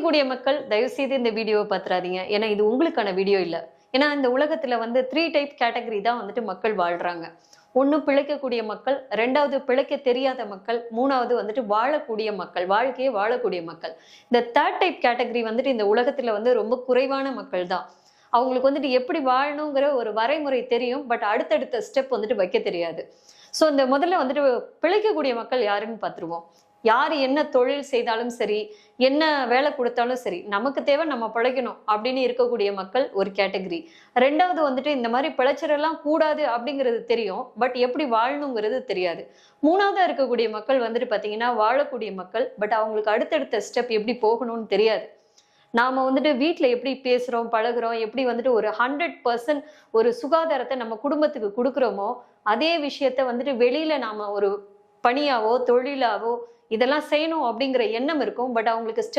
பிழைக்கக்கூடிய மக்கள் தயவு செய்து இந்த வீடியோவை பாத்துறாதீங்க. ஏன்னா இது உங்களுக்கான வீடியோ இல்ல. ஏன்னா இந்த உலகத்துல வந்து 3 டைப் கேட்டகரி தான் வந்துட்டு மக்கள் வாழ்றாங்க. 1 பிழைக்கக்கூடிய மக்கள், 2வது பிழைக்க தெரியாத மக்கள், 3வது வந்துட்டு வாழக்கூடிய மக்கள், வாழ்க்கையை வாழக்கூடிய மக்கள். இந்த 3 டைப் கேட்டகரி வந்துட்டு இந்த உலகத்துல வந்து ரொம்ப குறைவான மக்கள் தான். அவங்களுக்கு வந்துட்டு எப்படி வாழணுங்கிற ஒரு வரைமுறை தெரியும். பட் அடுத்தடுத்த ஸ்டெப் வந்துட்டு வைக்க தெரியாது. ஸோ இந்த முதல்ல வந்துட்டு பிழைக்கக்கூடிய மக்கள் யாருன்னு பார்த்துருவோம். யார் என்ன தொழில் செய்தாலும் சரி, என்ன வேலை குடுத்தாலும் சரி, நமக்கு தேவை நம்ம பிழைக்கணும் அப்படின்னு இருக்கக்கூடிய மக்கள் ஒரு கேட்டகரி. 2வது வந்துட்டு இந்த மாரி பிழைச்சிடலாம் கூடாது அப்படிங்கிறது தெரியும். பட் எப்படி வாழணுங்கிறது தெரியாது. 3வதா இருக்கக்கூடிய மக்கள் வந்துட்டு பார்த்தீங்கன்னா, வாழக்கூடிய மக்கள். பட் அவங்களுக்கு அடுத்தடுத்த ஸ்டெப் எப்படி போகணும்னு தெரியாது. நாம வந்துட்டு வீட்ல எப்படி பேசுறோம், பழகுறோம், எப்படி வந்துட்டு ஒரு 100% ஒரு சுகாதாரத்த நம்ம குடும்பத்துக்கு குடுக்குறோமோ, அதே விஷயத்த வந்துட்டு வெளியில நாம ஒரு பணியாவோ, தொழிலாவோ இதெல்லாம் செய்யணும் அப்படிங்கிற எண்ணம் இருக்கும். பட் அவங்களுக்கு ஸ்டெப்